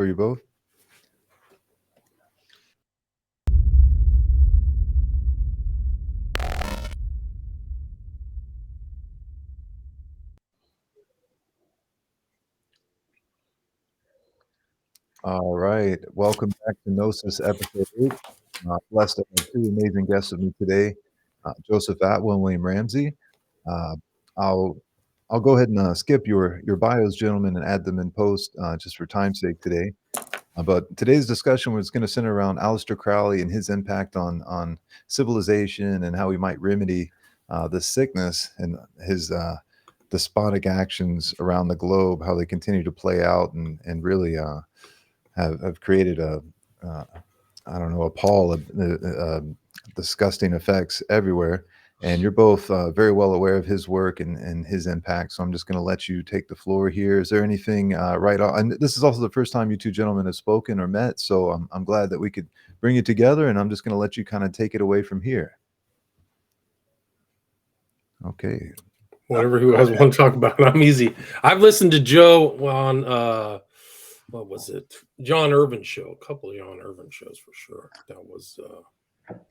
for you both. All right. Welcome back to Gnosis episode 8. Blessed to have two amazing guests with me today, Joseph Atwill and William Ramsey. I'll go ahead and skip your bios, gentlemen, and add them in post just for time's sake today. But today's discussion was going to center around Aleister Crowley and his impact on civilization and how we might remedy the sickness and his despotic actions around the globe, how they continue to play out and really have created a pall of disgusting effects everywhere. And you're both very well aware of his work and his impact. So I'm just going to let you take the floor here. Is there anything right on? And this is also the first time you two gentlemen have spoken or met. So I'm glad that we could bring it together. And I'm just going to let you kind of take it away from here. Okay. Whatever who has one to talk about, I'm easy. I've listened to Joe on what was it? John Irvin show, a couple of John Irvin shows for sure. That was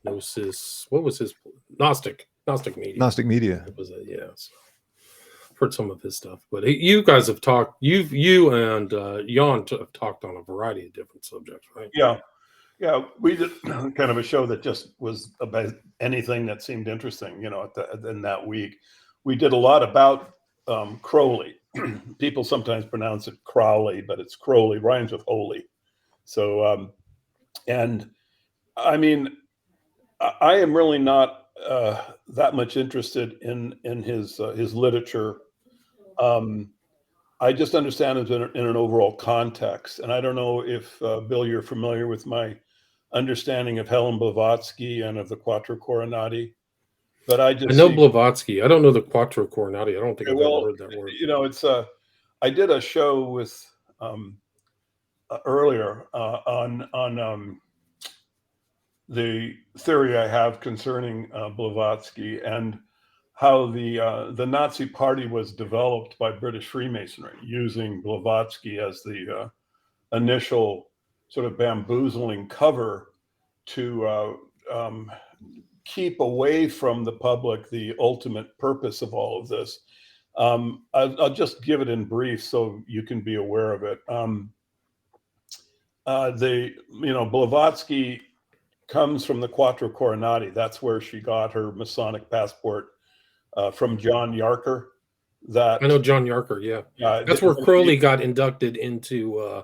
Gnosis. What was his Gnostic Media? Gnostic Media. It was yeah. So I've heard some of his stuff, but you guys have talked. You and Jan have talked on a variety of different subjects, right? Yeah. We did kind of a show that just was about anything that seemed interesting, in that week. We did a lot about Crowley. People sometimes pronounce it Crowley, but it's Crowley, rhymes with holy. So, and I mean, I am really not that much interested in his literature. I just understand it in an overall context. And I don't know if, Bill, you're familiar with my understanding of Helen Blavatsky and of the Quattro Coronati. But I know Blavatsky. I don't know the Quattro Coronati. I don't think I've ever heard that word. It's I did a show with earlier on the theory I have concerning Blavatsky and how the Nazi Party was developed by British Freemasonry, using Blavatsky as the initial sort of bamboozling cover to keep away from the public the ultimate purpose of all of this. I'll just give it in brief so you can be aware of it. Blavatsky comes from the Quattro Coronati. That's where she got her Masonic passport from John Yarker. I know John Yarker. Yeah, that's where Crowley got inducted into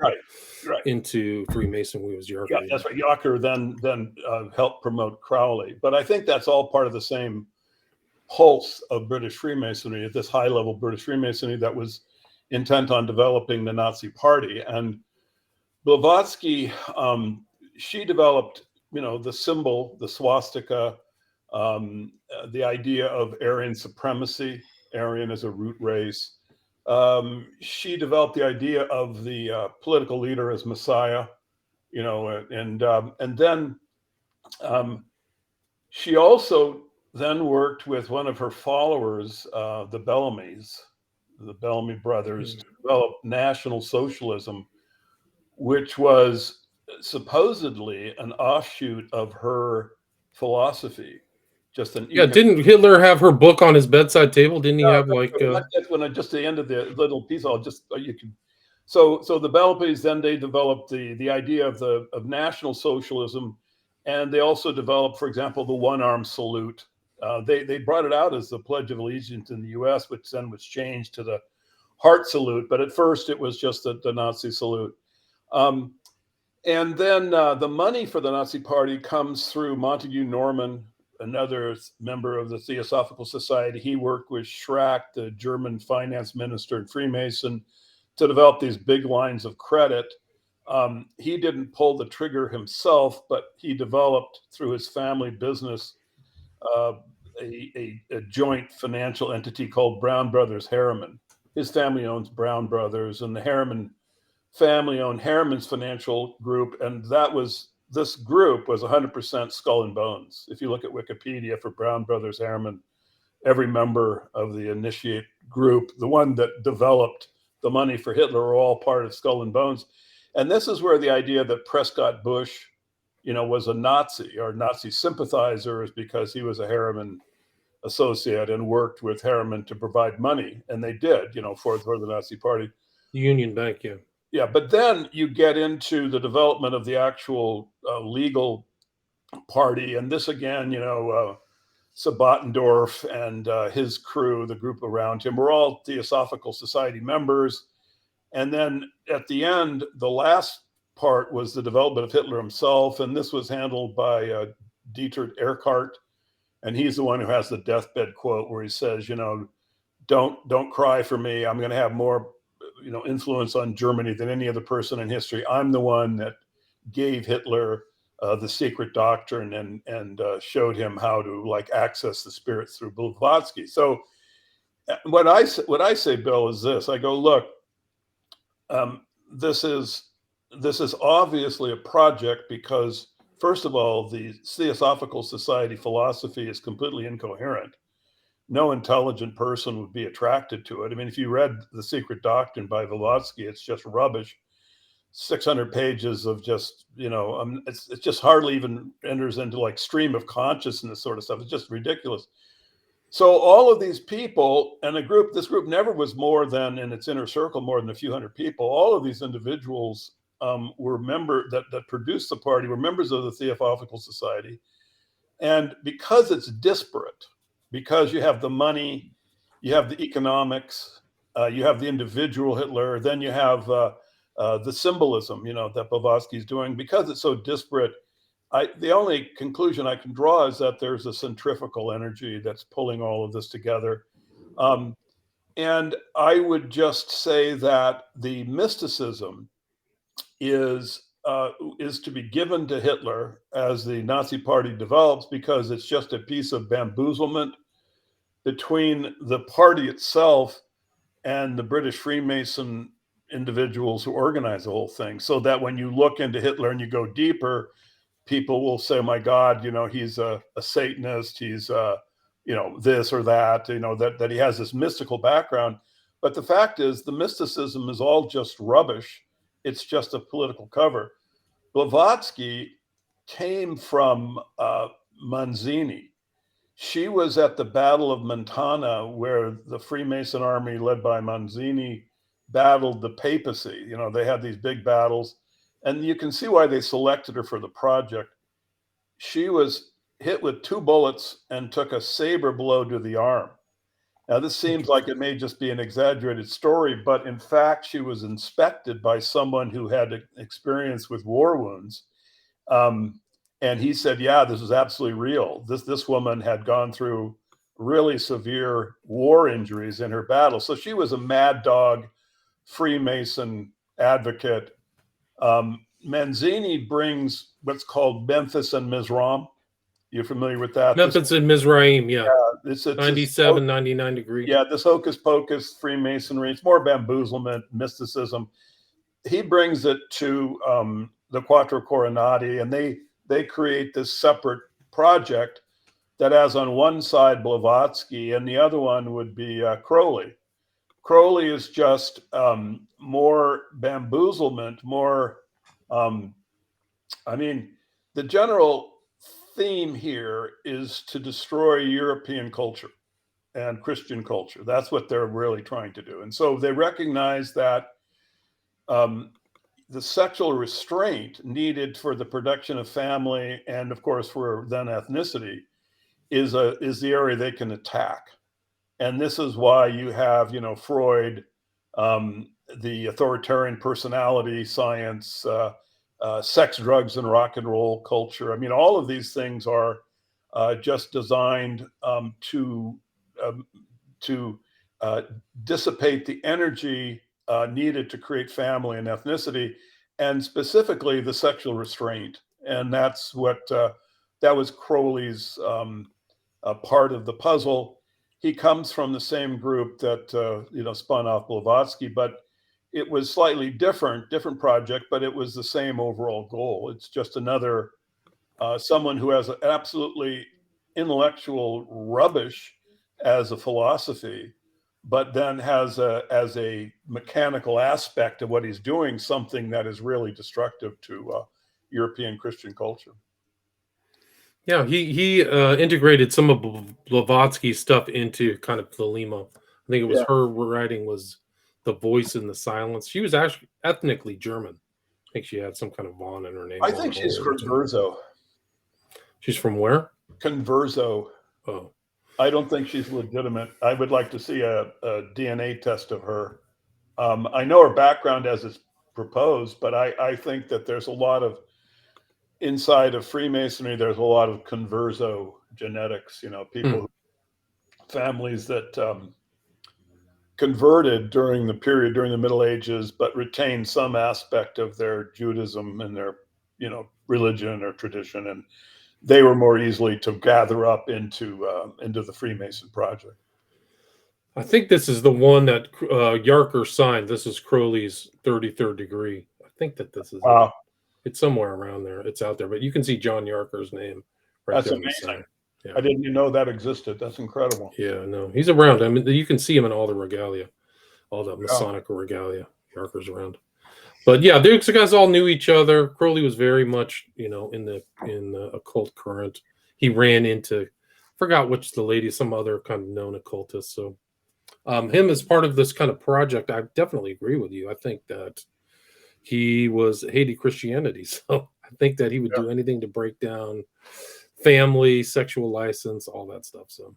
into Freemasonry. Was Yarker? Yeah, that's right. Yarker then helped promote Crowley, but I think that's all part of the same pulse of British Freemasonry, at this high level British Freemasonry that was intent on developing the Nazi Party. And Blavatsky, she developed, the symbol, the swastika, the idea of Aryan supremacy, Aryan as a root race. She developed the idea of the political leader as Messiah, and then she also then worked with one of her followers, the Bellamy brothers, to develop National Socialism, which was supposedly an offshoot of her philosophy. Didn't Hitler have her book on his bedside table? Didn't he have That's when just the end of the little piece. So the Bellamys then they developed the idea of National Socialism, and they also developed, for example, the one-arm salute. They brought it out as the Pledge of Allegiance in the U.S., which then was changed to the heart salute. But at first, it was just the Nazi salute. And then the money for the Nazi Party comes through Montague Norman, another member of the Theosophical Society. He worked with Schrack, the German finance minister and Freemason, to develop these big lines of credit. He didn't pull the trigger himself, but he developed through his family business a joint financial entity called Brown Brothers Harriman. His family owns Brown Brothers, and the Harriman family owned Harriman's Financial Group, and this group was 100% skull and bones. If you look at Wikipedia for Brown Brothers Harriman, every member of the initiate group, the one that developed the money for Hitler, are all part of Skull and Bones. And this is where the idea that Prescott Bush, was a Nazi or Nazi sympathizer is because he was a Harriman associate and worked with Harriman to provide money. And they did, for the Nazi Party. Union Bank, yeah. Yeah, but then you get into the development of the actual legal party. And this again, Sabatendorf and his crew, the group around him, were all Theosophical Society members. And then at the end, the last part was the development of Hitler himself. And this was handled by Dietrich Eckart. And he's the one who has the deathbed quote where he says, don't cry for me. I'm going to have more, influence on Germany than any other person in history. I'm the one that gave Hitler the secret doctrine and showed him how to access the spirits through Blavatsky. So what I say, Bill, is this. I go, look, this is obviously a project because, first of all, the Theosophical Society philosophy is completely incoherent. No intelligent person would be attracted to it. I mean, if you read The Secret Doctrine by Blavatsky, it's just rubbish. 600 pages of just, it's just hardly even enters into stream of consciousness sort of stuff. It's just ridiculous. So all of these people and this group never was more than, in its inner circle, more than a few hundred people. All of these individuals were that produced the party, were members of the Theosophical Society. And because it's disparate, because you have the money, you have the economics, you have the individual Hitler, then you have the symbolism, that Blavatsky is doing, because it's so disparate. The only conclusion I can draw is that there's a centrifugal energy that's pulling all of this together. And I would just say that the mysticism is to be given to Hitler as the Nazi Party develops, because it's just a piece of bamboozlement between the party itself and the British Freemason individuals who organize the whole thing, so that when you look into Hitler and you go deeper, people will say, oh my God, he's a Satanist, he's this or that, that he has this mystical background. But the fact is, the mysticism is all just rubbish. It's just a political cover. Blavatsky came from Manzini. She was at the Battle of Mentana, where the Freemason army led by Manzini battled the papacy. They had these big battles, and you can see why they selected her for the project. She was hit with 2 bullets and took a saber blow to the arm. Now, this seems like it may just be an exaggerated story, but in fact, she was inspected by someone who had experience with war wounds. And he said, yeah, this is absolutely real. This woman had gone through really severe war injuries in her battle. So she was a mad dog Freemason advocate. Manzini brings what's called Memphis and Mizraim. You're familiar with that? Memphis and Mizraim, yeah. It's 97, 99 degree. Yeah, this hocus pocus Freemasonry. It's more bamboozlement, mysticism. He brings it to the Quattro Coronati, and they create this separate project that has on one side Blavatsky, and the other one would be Crowley. Crowley is just more bamboozlement, more, the general theme here is to destroy European culture and Christian culture. That's what they're really trying to do. And so they recognize that the sexual restraint needed for the production of family, and of course for then ethnicity, is the area they can attack. And this is why you have, Freud, the authoritarian personality science, sex, drugs, and rock and roll culture. I mean, all of these things are just designed to dissipate the energy needed to create family and ethnicity, and specifically the sexual restraint. And that's what that was Crowley's part of the puzzle. He comes from the same group that spun off Blavatsky, but it was slightly different project, but it was the same overall goal. It's just another someone who has absolutely intellectual rubbish as a philosophy, but then has as a mechanical aspect of what he's doing something that is really destructive to European Christian culture. Yeah, he integrated some of Blavatsky's stuff into kind of Thelema. I think it was her writing was The Voice in the Silence. She was actually ethnically German. I think she had some kind of von in her name. I think she's Converso. She's from where? Converso. Oh. I don't think she's legitimate. I would like to see a DNA test of her. I know her background as it's proposed, but I think that there's a lot of, inside of Freemasonry, there's a lot of converso genetics, people, families that converted during the Middle Ages, but retained some aspect of their Judaism and their, religion or tradition. And they were more easily to gather up into the Freemason project. I think this is the one that Yarker signed. This is Crowley's 33rd degree. I think that this is it. It's somewhere around there. It's out there, but you can see John Yarker's name right there. That's amazing. Yeah. I didn't even know that existed. That's incredible. Yeah, no, he's around. I mean, you can see him in all the regalia, all the Masonic regalia. Yarker's around. But yeah, these guys all knew each other. Crowley was very much, in the occult current. He ran into, forgot which the lady, some other kind of known occultist. So him as part of this kind of project, I definitely agree with you. I think that he hated Christianity. So I think that he would do anything to break down family, sexual license, all that stuff. So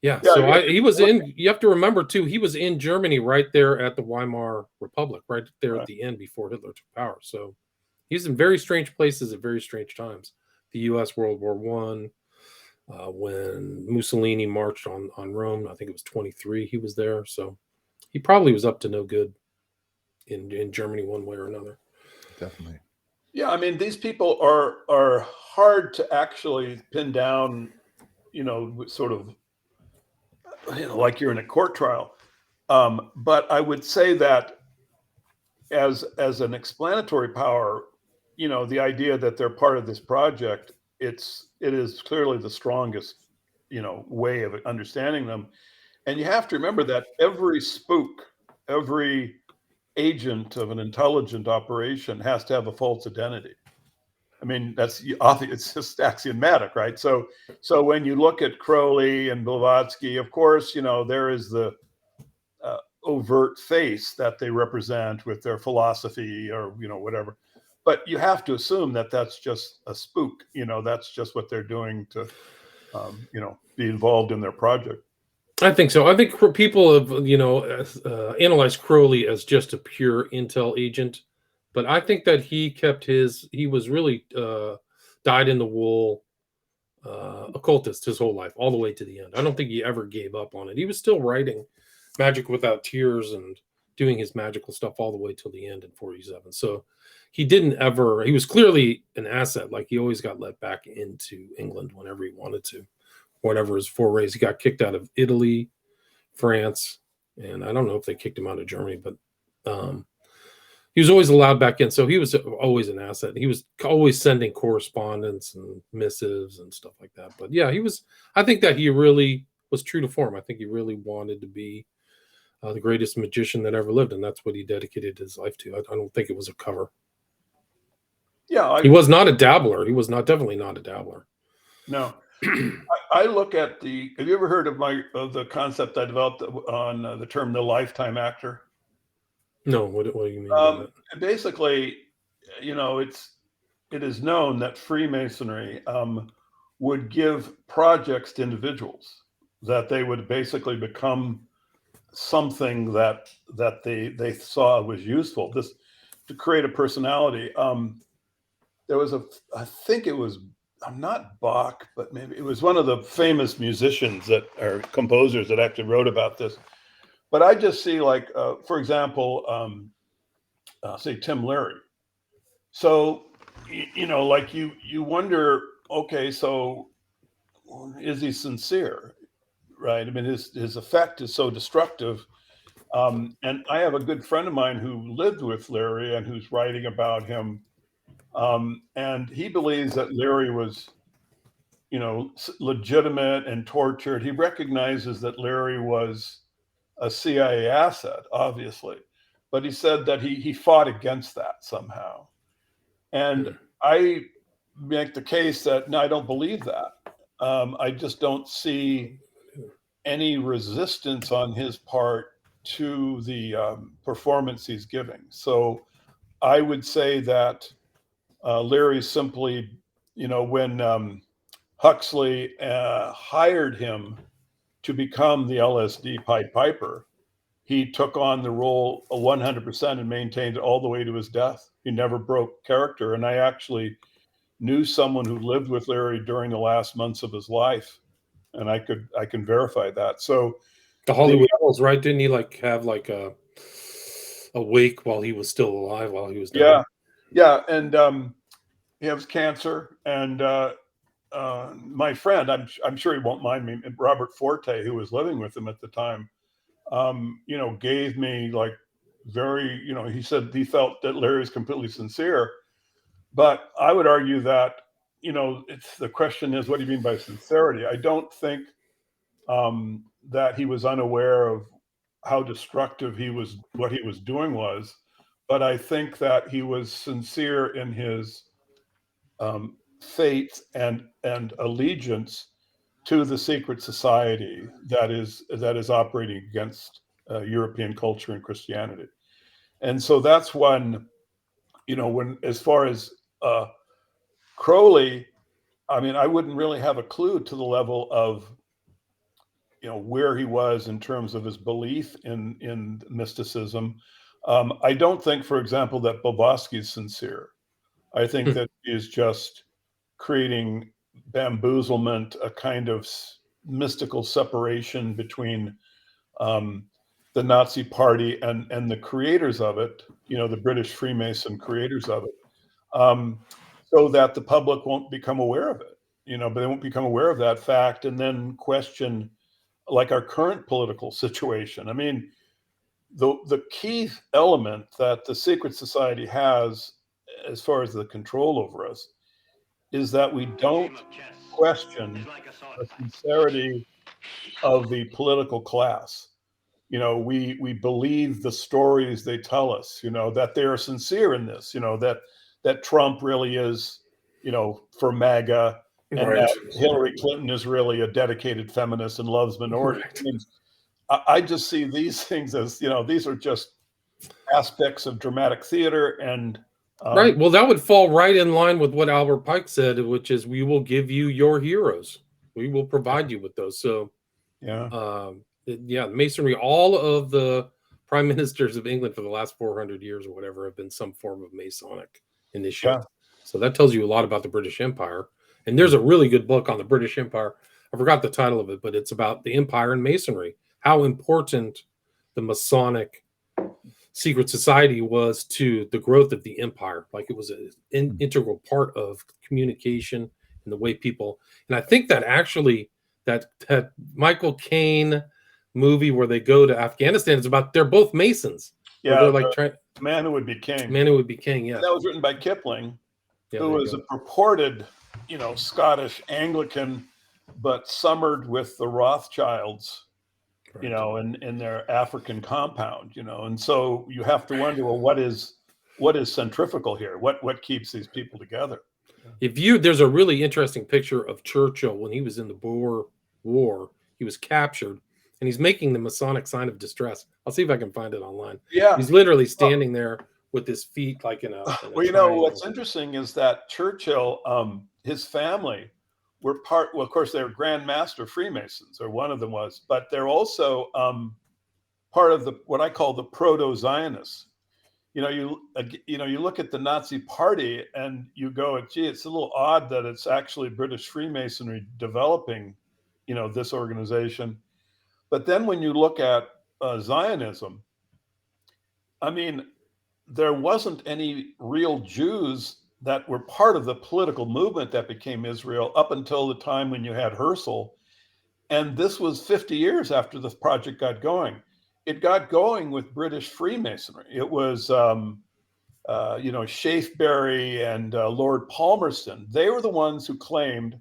he was in, you have to remember too, he was in Germany right there at the Weimar Republic, right there at the end before Hitler took power. So he's in very strange places at very strange times. The US, World War I, when Mussolini marched on Rome, I think it was 23, he was there. So he probably was up to no good in Germany one way or another. Definitely. Yeah, I mean, these people are hard to actually pin down, sort of, like you're in a court trial. But I would say that as an explanatory power, the idea that they're part of this project, it is clearly the strongest, way of understanding them. And you have to remember that every spook, every agent of an intelligent operation has to have a false identity. I mean, it's just axiomatic, right? So when you look at Crowley and Blavatsky, of course, there is the overt face that they represent with their philosophy or, whatever. But you have to assume that that's just a spook. That's just what they're doing to, be involved in their project. I think so. I think people have, analyzed Crowley as just a pure intel agent, but I think that he was really dyed in the wool occultist his whole life, all the way to the end. I don't think he ever gave up on it. He was still writing Magic Without Tears and doing his magical stuff all the way till the end in 47. So he was clearly an asset. Like he always got let back into England whenever he wanted to. Whatever his forays, he got kicked out of Italy, France, and I don't know if they kicked him out of Germany, but he was always allowed back in. So he was always an asset. He was always sending correspondence and missives and stuff like that. But yeah, I think that he really was true to form. I think he really wanted to be the greatest magician that ever lived, and that's what he dedicated his life to. I don't think it was a cover. Yeah, he was not a dabbler. He was definitely not a dabbler. No. I look at have you ever heard of the concept I developed on the term the lifetime actor? No, what do you mean by that? Basically, it is known that Freemasonry would give projects to individuals, that they would basically become something that they saw was useful, this to create a personality. There was I think it was, I'm not Bach, but maybe it was one of the famous musicians that are composers that actually wrote about this. But I just see, like, for example, say Tim Leary. So, like you wonder, okay, so is he sincere, right? I mean, his effect is so destructive. And I have a good friend of mine who lived with Leary and who's writing about him. And he believes that Leary was legitimate and tortured. He recognizes that Larry was a CIA asset, obviously, but he said that he fought against that somehow. And I make the case that, no, I don't believe that. I just don't see any resistance on his part to the performance he's giving. So I would say that Larry simply, when Huxley hired him to become the LSD Pied Piper, he took on the role 100% and maintained it all the way to his death. He never broke character. And I actually knew someone who lived with Larry during the last months of his life, and I can verify that. So the Hollywood Hills, right? Didn't he have a wake while he was still alive, while he was dying? Yeah, and he has cancer, and my friend, I'm sure he won't mind me, Robert Forte, who was living with him at the time, gave me he said he felt that Larry was completely sincere. But I would argue that, the question is, what do you mean by sincerity? I don't think that he was unaware of how destructive what he was doing was, but I think that he was sincere in his faith and allegiance to the secret society that is operating against European culture and Christianity. And so that's when as far as Crowley, I mean, I wouldn't really have a clue to the level of where he was in terms of his belief in mysticism. I don't think, for example, that Blavatsky is sincere. I think that he is just creating bamboozlement, a kind of mystical separation between the Nazi Party and the creators of it, the British Freemason creators of it, so that the public won't become aware of it, but they won't become aware of that fact and then question, like our current political situation. I mean, the key element that the secret society has as far as the control over us is that we don't question the sincerity of the political class. We believe the stories they tell us, that they are sincere in this, that Trump really is, for MAGA, and Right. that Hillary Clinton is really a dedicated feminist and loves minorities. Right. I mean, I just see these things as, these are just aspects of dramatic theater. And right. Well, that would fall right in line with what Albert Pike said, which is, we will give you your heroes. We will provide you with those. So, Masonry, all of the prime ministers of England for the last 400 years or whatever have been some form of Masonic initiate. Yeah. So that tells you a lot about the British Empire. And there's a really good book on the British Empire. I forgot the title of it, but it's about the empire and Masonry, how important the Masonic secret society was to the growth of the empire. Like, it was an integral part of communication and the way people, and I think that actually that Michael Caine movie where they go to Afghanistan is about, they're both Masons. Yeah, they're like Man Who Would Be King. Man Who Would Be King, yeah. And that was written by Kipling, who was a purported, Scottish Anglican, but summered with the Rothschilds, right, in their African compound, and so you have to wonder, well, what is centrifugal here? What keeps these people together? There's a really interesting picture of Churchill when he was in the Boer War. He was captured, and he's making the Masonic sign of distress. I'll see if I can find it online. Yeah, he's literally standing there with his feet like in a well, what's interesting is that Churchill, his family were of course, they're Grand Master Freemasons, or one of them was, but they're also part of what I call the Proto-Zionists. You look at the Nazi Party and you go, gee, it's a little odd that it's actually British Freemasonry developing, this organization. But then when you look at Zionism, I mean, there wasn't any real Jews that were part of the political movement that became Israel up until the time when you had Herzl. And this was 50 years after the project got going. It got going with British Freemasonry. It was, Shaftesbury and Lord Palmerston. They were the ones who claimed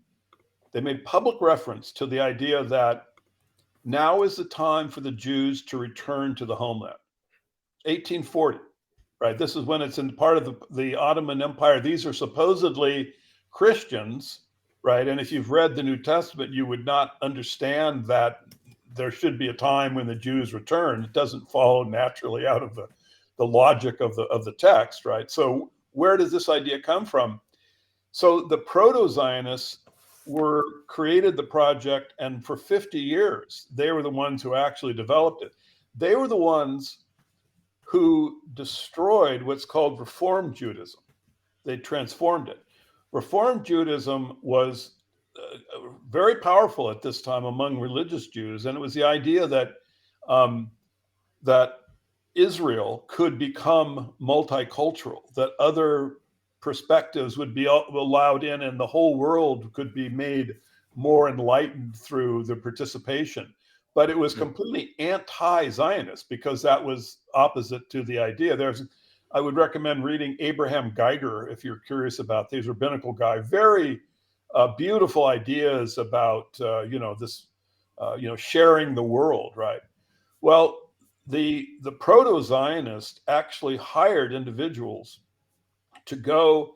they made public reference to the idea that now is the time for the Jews to return to the homeland. 1840, right? This is when it's in part of the Ottoman Empire. These are supposedly Christians, right? And if you've read the New Testament, you would not understand that there should be a time when the Jews return. It doesn't follow naturally out of the logic of the text, right? So where does this idea come from? So the Proto-Zionists created the project, and for 50 years, they were the ones who actually developed it. They were the ones who destroyed what's called Reform Judaism. They transformed it. Reform Judaism was very powerful at this time among religious Jews, and it was the idea that that Israel could become multicultural, that other perspectives would be allowed in, and the whole world could be made more enlightened through the participation. But it was completely anti-Zionist because that was opposite to the idea. I would recommend reading Abraham Geiger if you're curious about these, rabbinical guy. Very beautiful ideas about sharing the world, right? Well, the Proto-Zionist actually hired individuals to go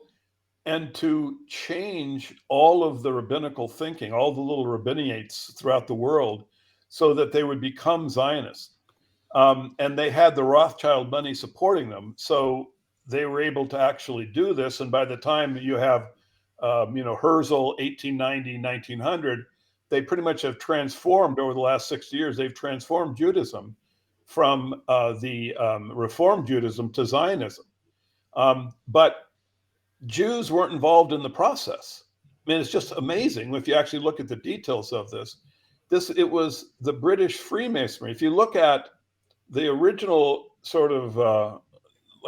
and to change all of the rabbinical thinking, all the little rabbiniates throughout the world, so that they would become Zionists. And they had the Rothschild money supporting them. So they were able to actually do this. And by the time you have, Herzl, 1890, 1900, they pretty much have transformed over the last 60 years. They've transformed Judaism from the Reform Judaism to Zionism. But Jews weren't involved in the process. I mean, it's just amazing if you actually look at the details of this. It was the British Freemasonry. If you look at the original sort of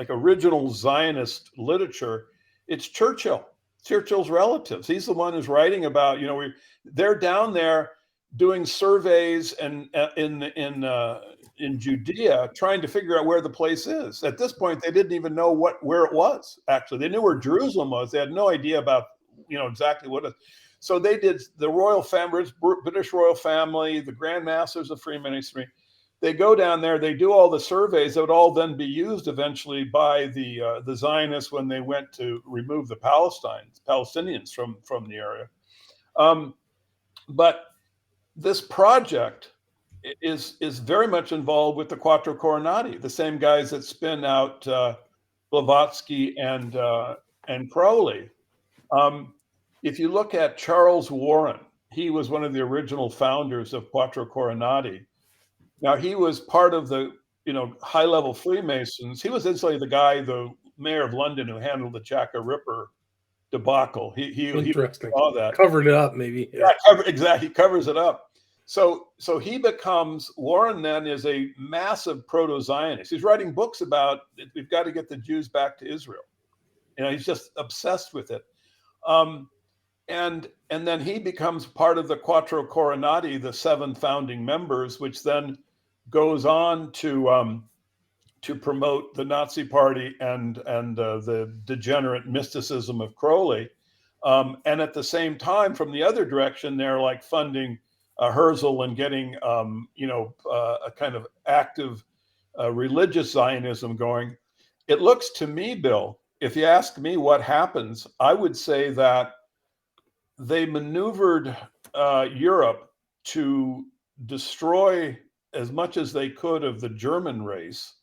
original Zionist literature, it's Churchill's relatives. He's the one who's writing about, they're down there doing surveys and in Judea, trying to figure out where the place is. At this point, they didn't even know where it was. Actually, they knew where Jerusalem was. They had no idea about exactly what it. So they did the royal family, British royal family, the Grand Masters of Freemasonry. They go down there. They do all the surveys that would all then be used eventually by the Zionists when they went to remove the Palestinians from the area. But this project is very much involved with the Quattro Coronati, the same guys that spin out Blavatsky and Crowley. If you look at Charles Warren, he was one of the original founders of Quattro Coronati. Now, he was part of the high-level Freemasons. He was essentially the mayor of London who handled the Jack the Ripper debacle. He saw that. Covered it up, maybe. Yeah, exactly. He covers it up. So he becomes, Warren then is a massive proto-Zionist. He's writing books about we've got to get the Jews back to Israel. He's just obsessed with it. And then he becomes part of the Quattro Coronati, the 7 founding members, which then goes on to promote the Nazi Party and the degenerate mysticism of Crowley. And at the same time, from the other direction, they're like funding Herzl and getting a kind of active religious Zionism going. It looks to me, Bill, if you ask me what happens, I would say that they maneuvered Europe to destroy as much as they could of the German race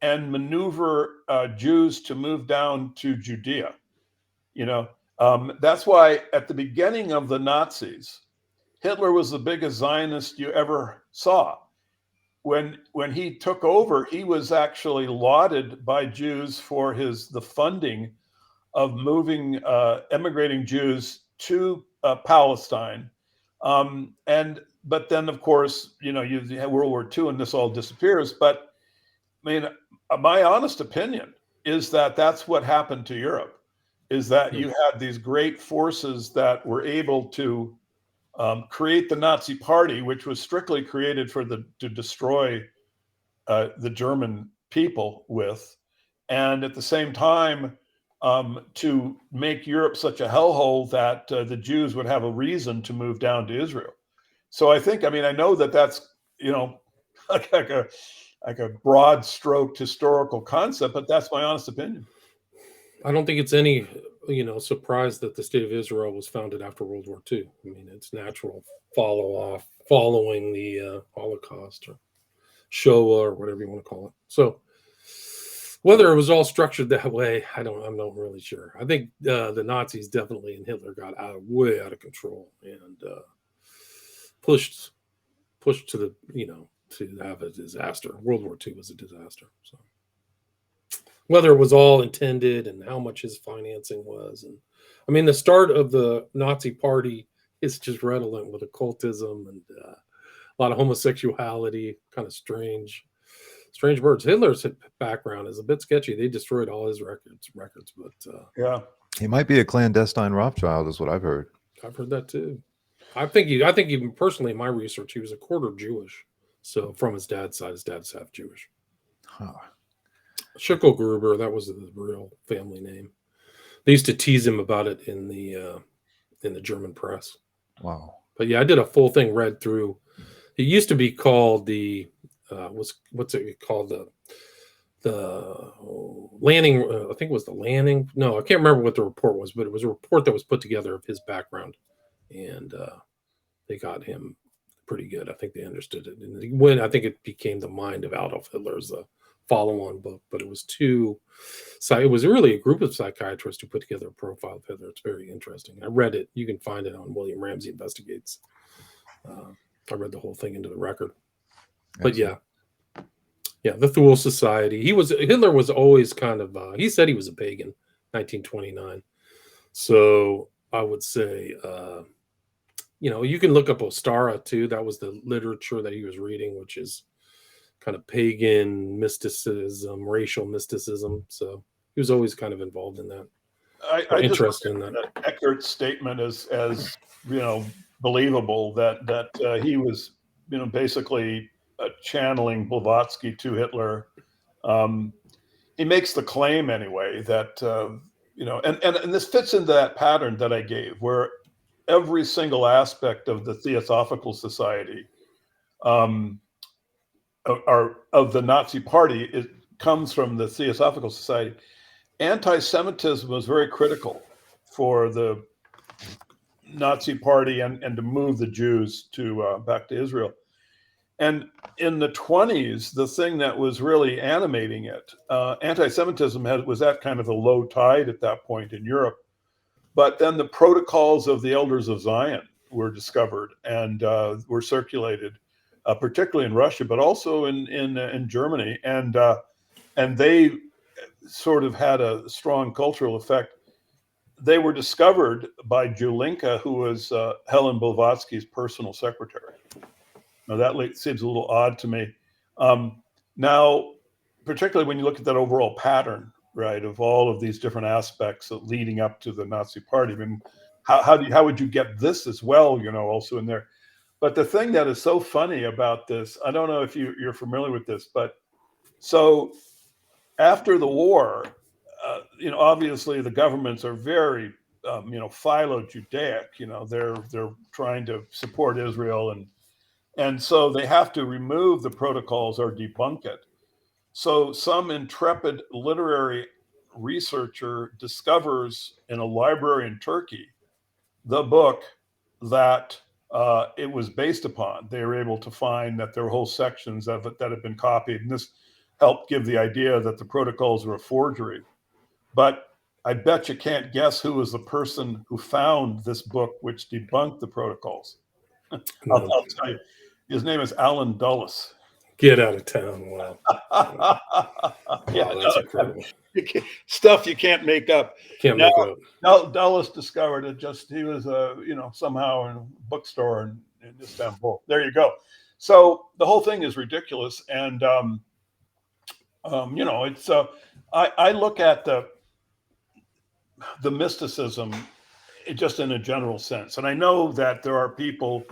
and maneuver Jews to move down to Judea. That's why at the beginning of the Nazis, Hitler was the biggest Zionist you ever saw. When he took over, he was actually lauded by Jews for the funding of moving, emigrating Jews to Palestine. But then, of course, you have World War II and this all disappears. But I mean, my honest opinion is that that's what happened to Europe, is that you had these great forces that were able to create the Nazi Party, which was strictly created to destroy the German people with. And at the same time, to make Europe such a hellhole that the Jews would have a reason to move down to Israel. So I think, I mean, I know that that's, you know, like a broad stroked historical concept, but that's my honest opinion. I don't think it's any, surprise that the state of Israel was founded after World War II. I mean, it's natural following the Holocaust or Shoah or whatever you want to call it. So whether it was all structured that way, I'm not really sure. I think the Nazis definitely and Hitler got way out of control and pushed to the, to have a disaster. World War II was a disaster. So whether it was all intended and how much his financing was. And I mean, the start of the Nazi party is just redolent with occultism and a lot of homosexuality, kind of strange birds. Hitler's background is a bit sketchy. They destroyed all his records, but yeah, he might be a clandestine Rothschild, is what I've heard. I've heard that too. I think even personally in my research, he was a quarter Jewish. So from his dad's side, his dad's half Jewish. Huh. Schickelgruber, that was the real family name. They used to tease him about it in the German press. Wow. But yeah, I did a full thing, read through. It used to be called the what's it called, the landing, I think it was the landing. No, I can't remember what the report was, but it was a report that was put together of his background, and they got him pretty good. I think they understood it, and when I think it became The Mind of Adolf Hitler as a follow-on book, but it was it was really a group of psychiatrists who put together a profile of Hitler. It's very interesting. I read it. You can find it on William Ramsey Investigates. I read the whole thing into the record. But yeah, the Thule Society. Hitler was always kind of, he said he was a pagan, 1929. So I would say, you can look up Ostara too. That was the literature that he was reading, which is kind of pagan mysticism, racial mysticism. So he was always kind of involved in that. I interested in that. Eckert's statement as believable that he was basically channeling Blavatsky to Hitler. He makes the claim anyway that and this fits into that pattern that I gave, where every single aspect of the Theosophical Society of the Nazi Party, it comes from the Theosophical Society. Anti-Semitism was very critical for the Nazi Party and to move the Jews to back to Israel. And in the 1920s, the thing that was really animating it, anti-Semitism was at kind of a low tide at that point in Europe. But then the protocols of the Elders of Zion were discovered and were circulated, particularly in Russia, but also in Germany, and they sort of had a strong cultural effect. They were discovered by Julinka, who was Helen Blavatsky's personal secretary. Now that seems a little odd to me. Now, particularly when you look at that overall pattern, right, of all of these different aspects leading up to the Nazi Party. I mean, how would you get this as well, also in there? But the thing that is so funny about this, I don't know if you're familiar with this, but so after the war, obviously the governments are very, philo-Judaic. They're trying to support Israel, and so they have to remove the protocols or debunk it. So some intrepid literary researcher discovers in a library in Turkey the book that it was based upon. They were able to find that there were whole sections of it that had been copied, and this helped give the idea that the protocols were a forgery. But I bet you can't guess who was the person who found this book which debunked the protocols. I'll tell you. His name is Alan Dulles. Get out of town. Wow. Yeah, that's incredible. Stuff you can't make up. Can't make up. Dulles discovered it. He was somehow in a bookstore in Istanbul. There you go. So the whole thing is ridiculous, and it's. I look at the mysticism just in a general sense, and I know that there are people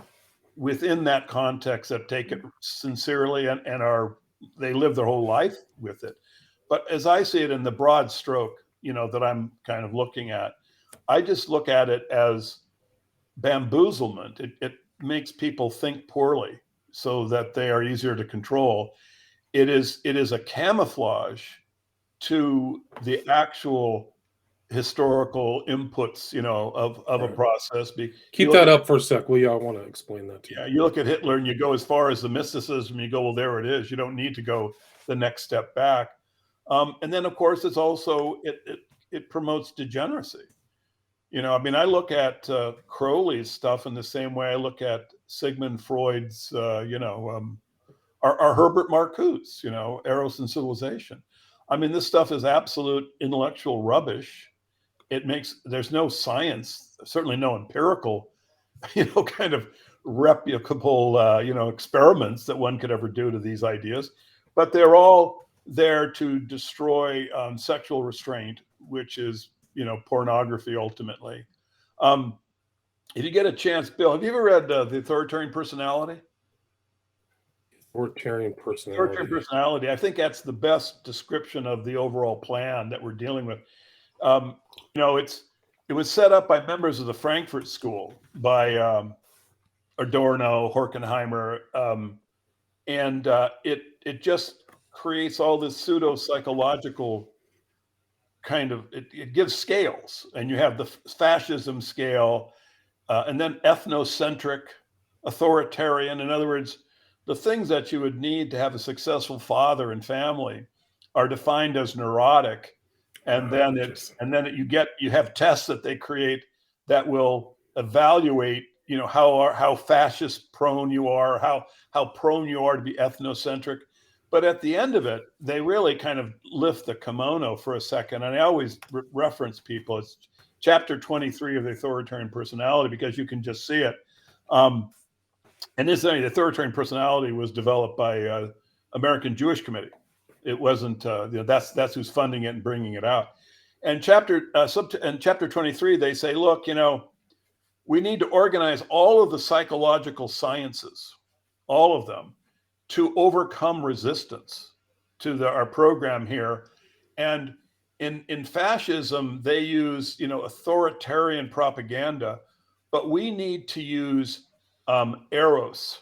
within that context that take it sincerely and they live their whole life with it. But as I see it in the broad stroke, that I'm kind of looking at. I just look at it as bamboozlement. It makes people think poorly so that they are easier to control. It is a camouflage to the actual historical inputs, of a process. Keep that up for a sec, will you? I want to explain that to you. Yeah, you look at Hitler and you go as far as the mysticism, you go, well, there it is. You don't need to go the next step back. And then, of course, it's also, it promotes degeneracy. I look at Crowley's stuff in the same way I look at Sigmund Freud's, our Herbert Marcuse, Eros and Civilization. This stuff is absolute intellectual rubbish. There's no science, certainly no empirical, kind of replicable, experiments that one could ever do to these ideas, but they're all there to destroy sexual restraint, which is, pornography ultimately. If you get a chance, Bill, have you ever read The Authoritarian Personality? Authoritarian personality. I think that's the best description of the overall plan that we're dealing with. It was set up by members of the Frankfurt School by Adorno, Horkheimer, and it just creates all this pseudo-psychological kind of, it gives scales, and you have the fascism scale, and then ethnocentric, authoritarian. In other words, the things that you would need to have a successful father and family are defined as neurotic, and then you have tests that they create that will evaluate, how fascist prone you are, how prone you are to be ethnocentric. But at the end of it, they really kind of lift the kimono for a second. And I always reference people. It's chapter 23 of The Authoritarian Personality, because you can just see it. And this the authoritarian personality was developed by American Jewish Committee. It wasn't, that's who's funding it and bringing it out. And chapter 23, they say, look, we need to organize all of the psychological sciences, all of them, to overcome resistance to our program here. And in fascism, they use, authoritarian propaganda, but we need to use Eros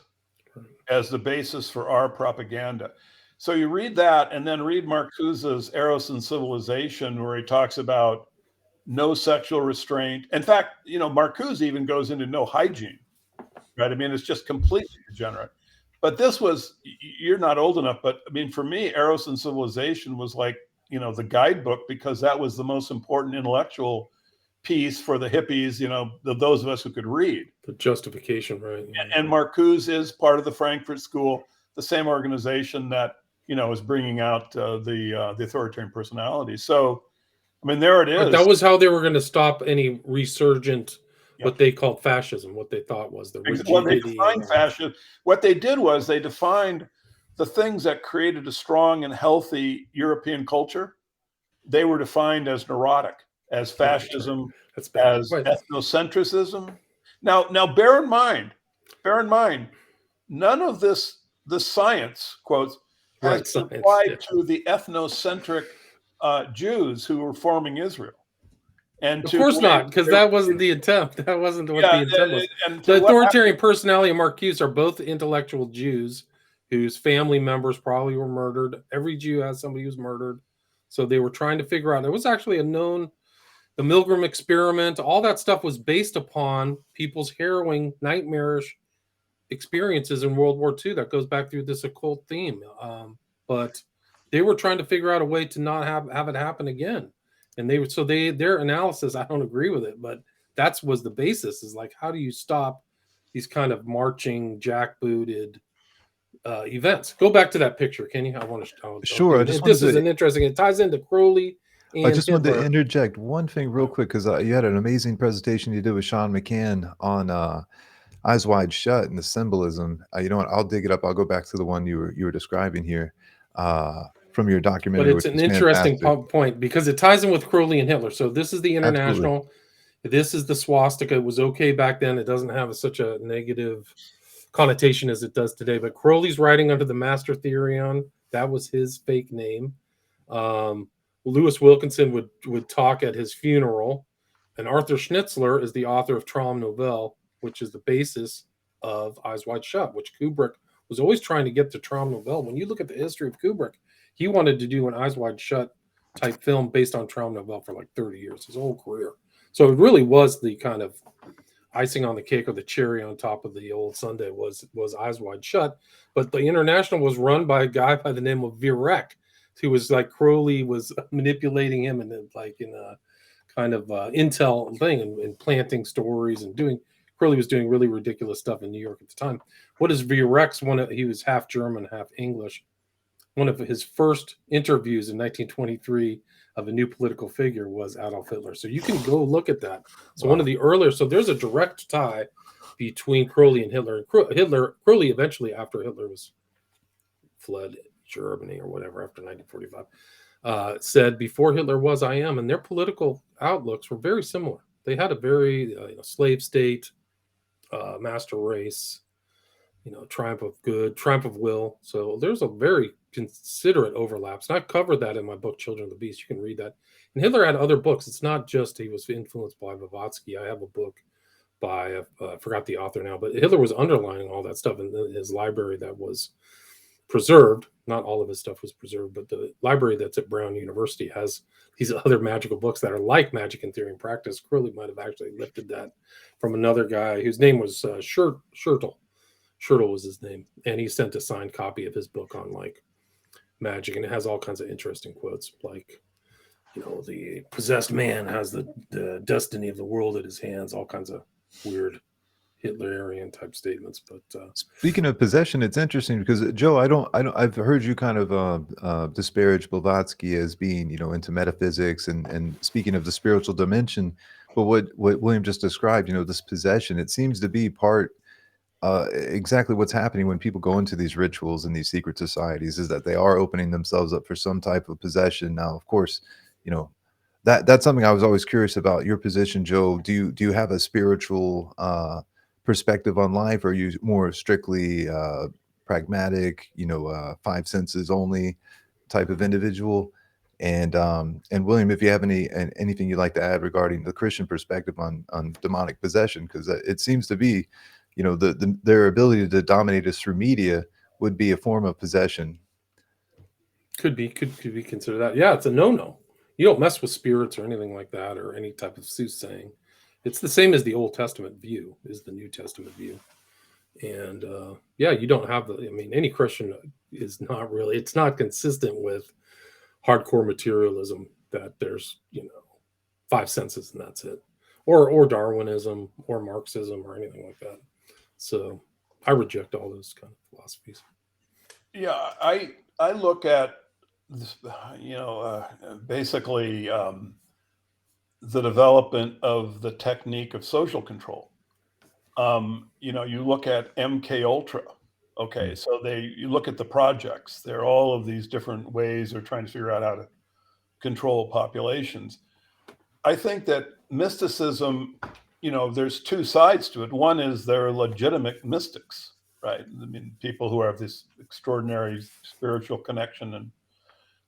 as the basis for our propaganda. So you read that, and then read Marcuse's Eros and Civilization, where he talks about no sexual restraint. In fact, Marcuse even goes into no hygiene, right? It's just completely degenerate. But this was, you're not old enough, but for me, Eros and Civilization was like, the guidebook, because that was the most important intellectual piece for the hippies, those of us who could read. The justification, right? And Marcuse is part of the Frankfurt School, the same organization that, is bringing out the authoritarian personality. So, there it is. That was how they were going to stop any resurgent, what they called fascism, what they thought was the rigidity. They defined fascism. What they did was they defined the things that created a strong and healthy European culture. They were defined as neurotic, as fascism, as ethnocentrism. Now, bear in mind, none of this science, quotes, has been applied to the ethnocentric Jews who were forming Israel. And of course not, because that wasn't the attempt. That wasn't what the intent was. The authoritarian personality and Marcuse are both intellectual Jews whose family members probably were murdered. Every Jew has somebody who's murdered. So they were trying to figure out, it was actually the Milgram experiment, all that stuff was based upon people's harrowing, nightmarish experiences in World War II. That goes back through this occult theme. But they were trying to figure out a way to not have it happen again. And their analysis, I don't agree with it, but that was the basis, is like, how do you stop these kind of marching, jackbooted events? Go back to that picture, can you? I want to. Sure. This is an interesting. It ties into Crowley. I just wanted to interject one thing real quick, because you had an amazing presentation you did with Sean McCann on Eyes Wide Shut and the symbolism. You know what? I'll dig it up. I'll go back to the one you were describing here from your documentary. But it's an interesting point, because it ties in with Crowley and Hitler. So this is the international. Absolutely. This is the swastika. It was okay back then. It doesn't have such a negative connotation as it does today. But Crowley's writing under the Master Therion. That was his fake name. Lewis Wilkinson would talk at his funeral, and Arthur Schnitzler is the author of Traum Nouvelle, which is the basis of Eyes Wide Shut, which Kubrick was always trying to get to Traum Nouvelle. When you look at the history of Kubrick, he wanted to do an Eyes Wide Shut type film based on Traum Nouvelle for like 30 years, his whole career. So it really was the kind of icing on the cake or the cherry on top of the old sundae was Eyes Wide Shut. But the International was run by a guy by the name of Virek, who was like Crowley was manipulating him and like in a kind of intel thing and planting stories and doing. Crowley was doing really ridiculous stuff in New York at the time. What is Virek's he was half German, half English. One of his first interviews in 1923 of a new political figure was Adolf Hitler. So you can go look at that. So one of the earlier, so there's a direct tie between Crowley and Hitler. And Crowley eventually, after Hitler was fled Germany or whatever after 1945, said before Hitler was I am, and their political outlooks were very similar. They had a very slave state, master race, triumph of good, triumph of will. So there's a very considerate overlaps. And I covered that in my book, Children of the Beast. You can read that. And Hitler had other books. It's not just he was influenced by Blavatsky. I have a book by, I forgot the author now, but Hitler was underlining all that stuff in his library that was preserved. Not all of his stuff was preserved, but the library that's at Brown University has these other magical books that are like Magic and Theory and Practice. Crowley might have actually lifted that from another guy whose name was Schertl. Schertl was his name, and he sent a signed copy of his book on like magic, and it has all kinds of interesting quotes, like the possessed man has the destiny of the world at his hands, all kinds of weird Hitlerian type statements. But speaking of possession, it's interesting because Joe, I've heard you kind of disparage Blavatsky as being into metaphysics and speaking of the spiritual dimension, but what William just described, this possession, it seems to be part. Exactly what's happening when people go into these rituals and these secret societies is that they are opening themselves up for some type of possession. Now, of course, that's something I was always curious about. Your position, Joe. Do you have a spiritual perspective on life, or are you more strictly pragmatic? Five senses only type of individual. And William, if you have anything you'd like to add regarding the Christian perspective on demonic possession, because it seems to be. Their ability to dominate us through media would be a form of possession. Could be considered that. Yeah, it's a no. You don't mess with spirits or anything like that, or any type of soothsaying. It's the same as the Old Testament view, is the New Testament view. And you don't have any Christian is not really, it's not consistent with hardcore materialism that there's, five senses and that's it. Or Darwinism or Marxism or anything like that. So I reject all those kind of philosophies. Yeah, I look at this, basically the development of the technique of social control. You look at MK Ultra. Okay, so you look at the projects. There are all of these different ways they're trying to figure out how to control populations. I think that mysticism, there's two sides to it. One is they're legitimate mystics, right? People who have this extraordinary spiritual connection and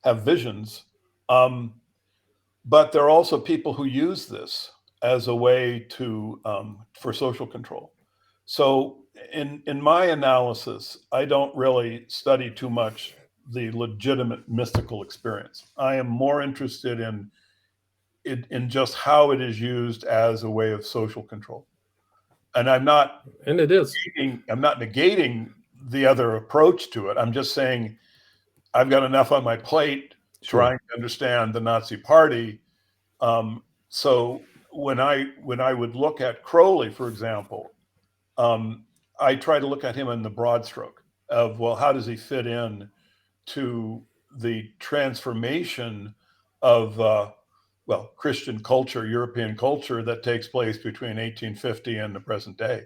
have visions. But there are also people who use this as a way for social control. So in my analysis, I don't really study too much the legitimate mystical experience. I am more interested in just how it is used as a way of social control. And I'm not negating the other approach to it. I'm just saying I've got enough on my plate trying to understand the Nazi Party. So when I would look at Crowley, for example, I try to look at him in the broad stroke of, well, how does he fit in to the transformation of Christian culture, European culture that takes place between 1850 and the present day.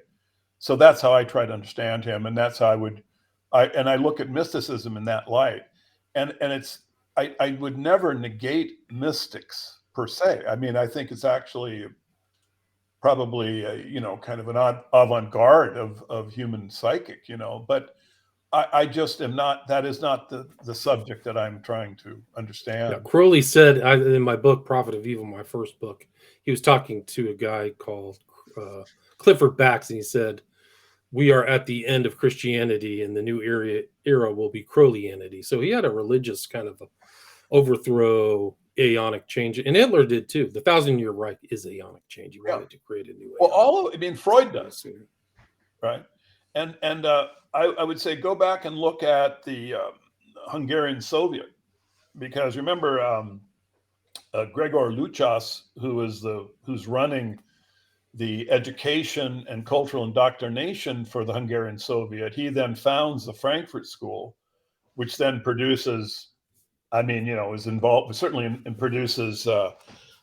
So that's how I try to understand him, and that's how I look at mysticism in that light. And I would never negate mystics per se. I think it's actually probably kind of an avant-garde of human psychic, but I just am not, that is not the subject that I'm trying to understand. Yeah, Crowley said in my book, Prophet of Evil, my first book, he was talking to a guy called Clifford Bax, and he said, "We are at the end of Christianity, and the new era will be Crowleyanity." So he had a religious kind of overthrow, aeonic change, and Hitler did too. The 1,000-Year Reich is aeonic change. He wanted to create a new. Well, Freud does, right? And I would say go back and look at the Hungarian Soviet, because remember Gregor Luchas, who's running the education and cultural indoctrination for the Hungarian Soviet. He then founds the Frankfurt School, which then produces, is involved certainly and produces the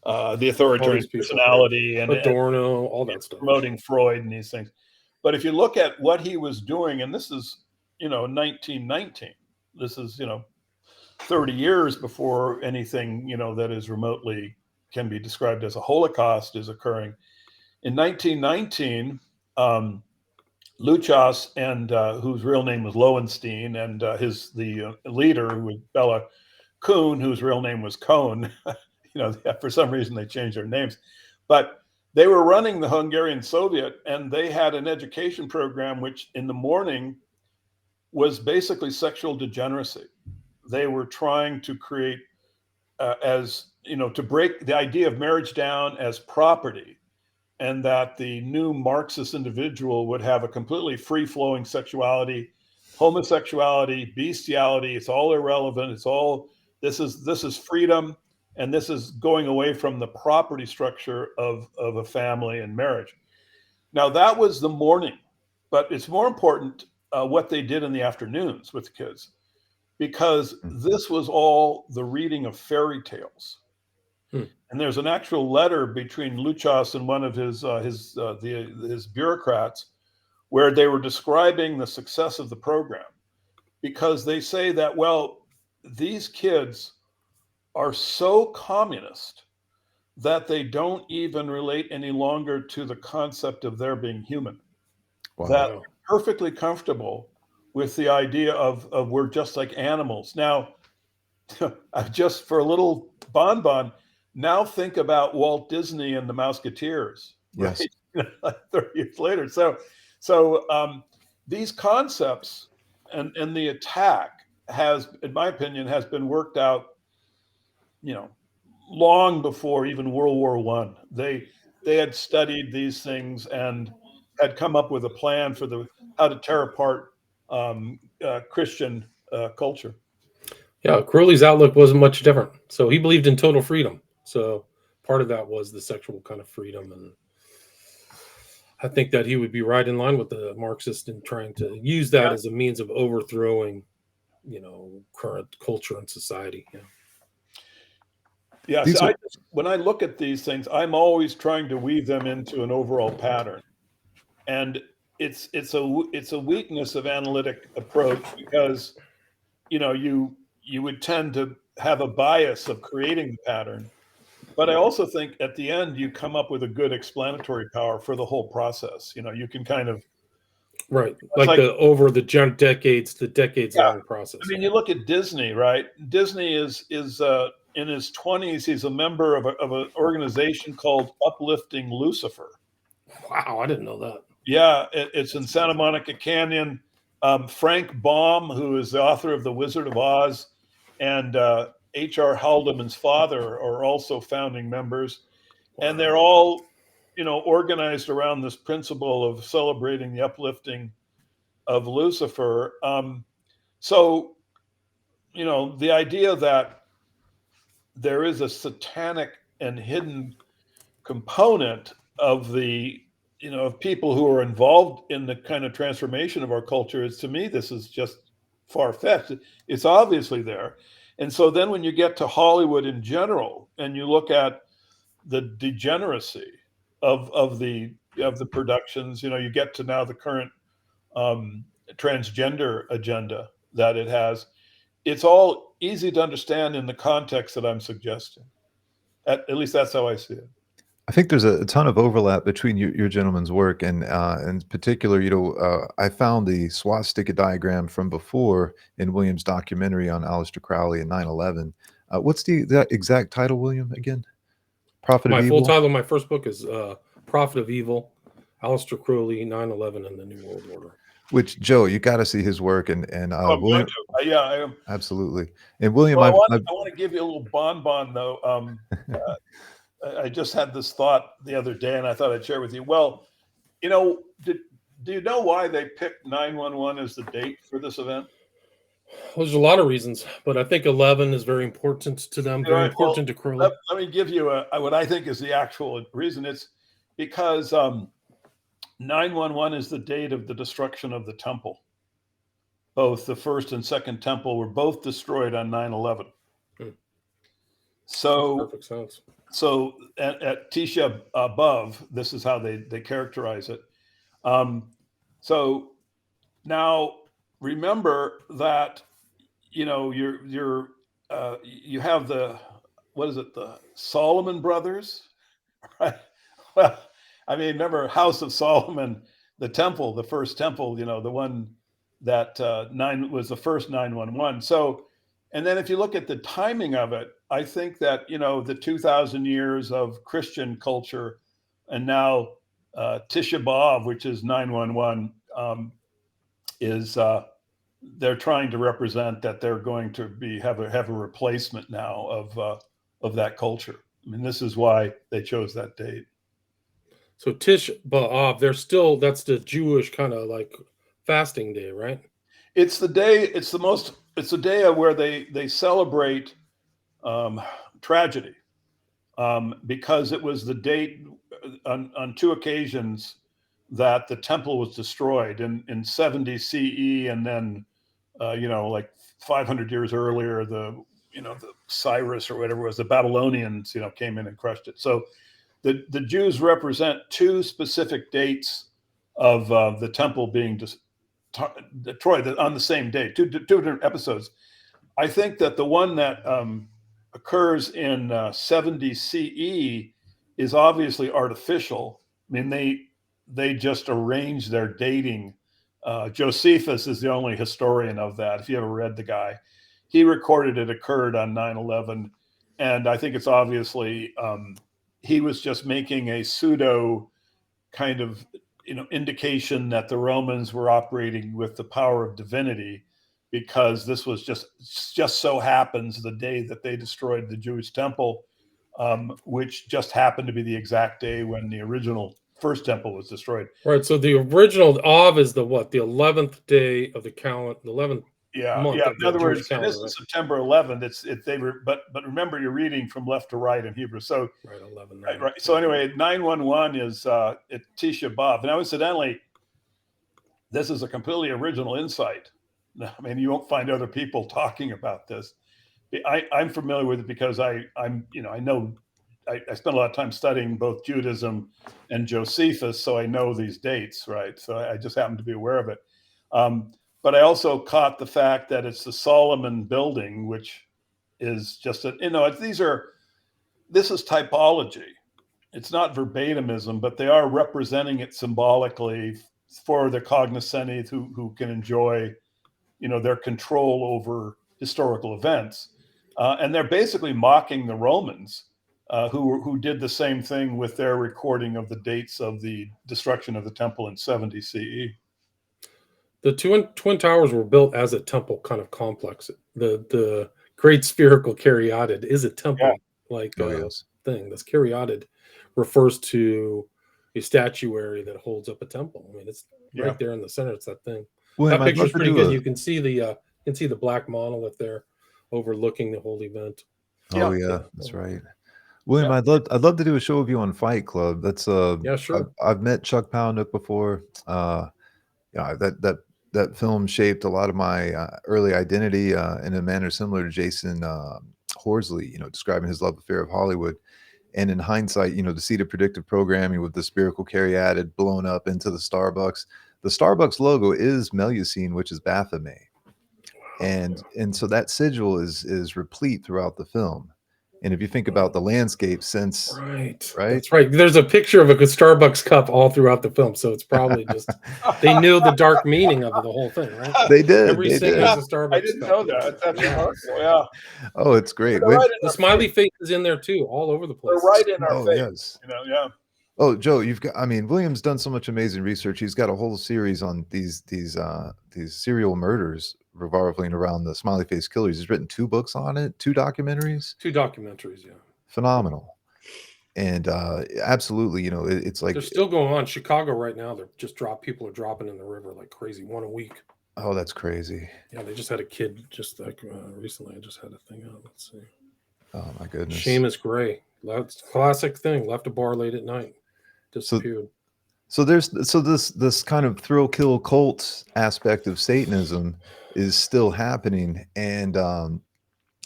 authoritarian personality and Adorno, all that stuff, promoting Freud and these things. But if you look at what he was doing, and this is 1919, this is 30 years before anything that is remotely can be described as a Holocaust is occurring. In 1919, Luchas, and whose real name was Lowenstein, and the leader, who was Bela Kuhn, whose real name was Cohn. For some reason they changed their names, but they were running the Hungarian Soviet, and they had an education program which in the morning was basically sexual degeneracy. They were trying to create, to break the idea of marriage down as property, and that the new Marxist individual would have a completely free-flowing sexuality, homosexuality, bestiality. It's all irrelevant. It's all, this is freedom, and this is going away from the property structure of a family and marriage. Now, that was the morning, but it's more important what they did in the afternoons with the kids, because this was all the reading of fairy tales. And there's an actual letter between Luchas and one of his bureaucrats where they were describing the success of the program, because they say that, well, these kids are so communist that they don't even relate any longer to the concept of their being human. Wow. That they're perfectly comfortable with the idea of we're just like animals. Now, just for a little bonbon, now think about Walt Disney and the Mouseketeers, yes. Right? Like 30 years later. So these concepts and the attack has, in my opinion, has been worked out, long before even World War I. They had studied these things and had come up with a plan for how to tear apart Christian culture. Yeah, Crowley's outlook wasn't much different. So he believed in total freedom. So part of that was the sexual kind of freedom. And I think that he would be right in line with the Marxist in trying to use that as a means of overthrowing, current culture and society. Yeah. So when I look at these things, I'm always trying to weave them into an overall pattern. And it's a weakness of analytic approach, because, you would tend to have a bias of creating the pattern. But I also think at the end, you come up with a good explanatory power for the whole process. You can kind of. Right. Like the decades long process. You look at Disney, right? Disney is in his 20s, he's a member of an organization called Uplifting Lucifer. Wow, I didn't know that. Yeah, it's in Santa Monica Canyon. Frank Baum, who is the author of The Wizard of Oz, and H.R. Haldeman's father are also founding members. Wow. And they're all, organized around this principle of celebrating the uplifting of Lucifer. So, the idea that there is a satanic and hidden component of the, of people who are involved in the kind of transformation of our culture is, to me, this is just far-fetched. It's obviously there. And so then when you get to Hollywood in general, and you look at the degeneracy of the productions, you get to now the current transgender agenda that it has. It's all easy to understand in the context that I'm suggesting. At least that's how I see it. I think there's a ton of overlap between your gentleman's work and in particular, I found the swastika diagram from before in William's documentary on Aleister Crowley and 9/11. What's the exact title, William, again? Prophet of My full Evil? title of my first book is Prophet of Evil, Aleister Crowley, 9/11 and the New World Order. Which, Joe, you got to see his work, and Oh, I'm going William, to. Yeah, I am. absolutely. And William, Well, I've I want to give you a little bonbon, though. I just had this thought the other day, and I thought I'd share with you. Well, do you know why they picked 9/11 as the date for this event? Well, there's a lot of reasons, but I think 11 is very important to them, very important to Crowley. Let me give you what I think is the actual reason. It's because 9/11 is the date of the destruction of the temple. Both the first and second temple were both destroyed on 9/11. So, perfect sense. So at Tisha above, this is how they characterize it. So now remember that you have the Solomon brothers, right? Well, I mean, remember House of Solomon, the temple, the first temple, the one that was the first 9/11. So, and then if you look at the timing of it, I think that the 2,000 years of Christian culture, and now Tisha B'av, which is 9/11, is they're trying to represent that they're going to have a replacement now of that culture. I mean, this is why they chose that date. So Tish B'av, that's the Jewish kind of like fasting day, right? It's the day. It's the day where they celebrate tragedy, because it was the date on two occasions that the temple was destroyed in 70 CE, and then like 500 years earlier, the Cyrus or whatever it was, the Babylonians came in and crushed it. So the Jews represent two specific dates of the temple being destroyed on the same day, two different episodes. I think that the one that occurs in 70 CE is obviously artificial. I mean, they just arranged their dating. Josephus is the only historian of that. If you ever read the guy, he recorded it occurred on 9/11, and I think it's obviously he was just making a pseudo kind of indication that the Romans were operating with the power of divinity, because this was just so happens the day that they destroyed the Jewish temple, which just happened to be the exact day when the original first temple was destroyed. Right. So the original Av is the 11th day of the calendar, the 11th month. Yeah. Of In other words, calendar, this is September 11th. But remember, you're reading from left to right in Hebrew. So right, 11. Right. So anyway, 9/11 is at Tisha B'av. Now, incidentally, this is a completely original insight. I mean, you won't find other people talking about this. I'm familiar with it because I spent a lot of time studying both Judaism and Josephus, so I know these dates, right? So I just happen to be aware of it. But I also caught the fact that it's the Solomon building, which is just this is typology. It's not verbatimism, but they are representing it symbolically for the cognoscenti who can enjoy, their control over historical events. And they're basically mocking the Romans, who did the same thing with their recording of the dates of the destruction of the temple in 70 CE. The twin towers were built as a temple kind of complex. The Great Spherical Caryatid is a temple thing. That's caryatid refers to a statuary that holds up a temple. I mean, it's right there in the center. It's that thing. William, That picture's pretty good. You can see the black monolith there overlooking the whole event. Oh yeah, that's right. William, I'd love to do a show with you on Fight Club. That's yeah, sure. I've met Chuck Palahniuk before. That film shaped a lot of my early identity in a manner similar to Jason Horsley, describing his love affair of Hollywood. And in hindsight, to see the predictive programming with the spherical caryatid blown up into the Starbucks. The Starbucks logo is Melusine, which is Baphomet. And so that sigil is replete throughout the film. And if you think about the landscape since, Right. right? That's right. There's a picture of a Starbucks cup all throughout the film, so it's probably just they knew the dark meaning of the whole thing, right? They did. Every They scene did. has a Starbucks I didn't cup. know that. That's Yeah. remarkable. Yeah. Oh, it's great. They're right in The our smiley face. face is in there too, all over the place. They're right in our Oh, face. yes. You know, yeah. Oh, Joe, you've got, I mean, William's done so much amazing research. He's got a whole series on these serial murders revolving around the smiley face killers. He's written 2 books on it, 2 documentaries. 2 documentaries, yeah. Phenomenal. And absolutely, you know, it's like, They're still going on. Chicago right now, they're just people are dropping in the river like crazy, 1 a week. oh, that's crazy. Yeah, they just had a kid just like recently. I just had a thing out. Let's see. Oh my goodness. Seamus Gray. That's a classic thing. Left a bar late at night. Disappeared. So this kind of thrill kill cult aspect of Satanism is still happening. And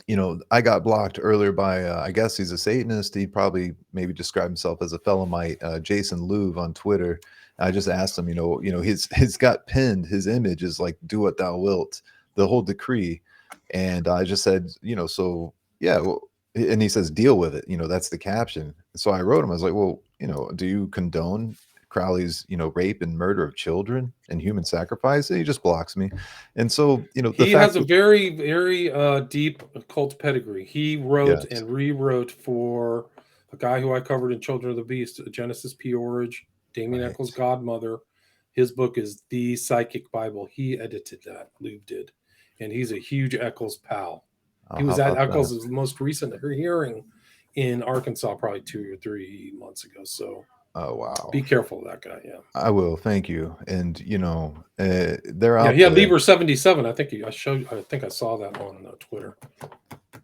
you know, I got blocked earlier by I guess he's a Satanist. He probably maybe described himself as a Felamite, Jason Louv on Twitter. I just asked him, you know, he's got pinned, his image is like, do what thou wilt, the whole decree. And I just said, you know, so yeah, well, and he says, deal with it. You know, that's the caption. So I wrote him, I was like, well, you know, do you condone Crowley's, you know, rape and murder of children and human sacrifice? And he just blocks me. And so, you know, he has a very, very deep occult pedigree. He wrote Yes. and rewrote for a guy who I covered in Children of the Beast, Genesis P. Orridge, Damien Right. Eccles' godmother. His book is The Psychic Bible. He edited that. Louv did. And he's a huge Eccles pal. He was at Eccles' most recent hearing in Arkansas probably 2 or 3 months ago. So oh wow, be careful of that guy. Yeah, I will. Thank you. And you know, they're out. Yeah, he had there. Lieber 77. I think I saw that on Twitter.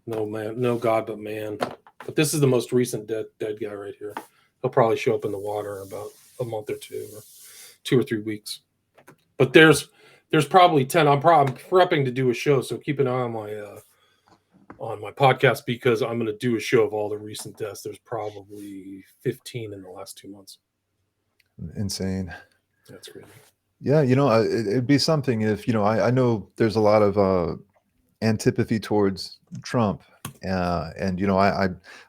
No man, no God but man. But this is the most recent dead guy right here. He'll probably show up in the water in about a month or 2 or 3 weeks. But there's probably 10. I'm prepping to do a show, so keep an eye on my podcast, because I'm going to do a show of all the recent deaths. There's probably 15 in the last 2 months. Insane. That's crazy. Yeah, you know, it'd be something if, you know, I know there's a lot of antipathy towards Trump. And, you know,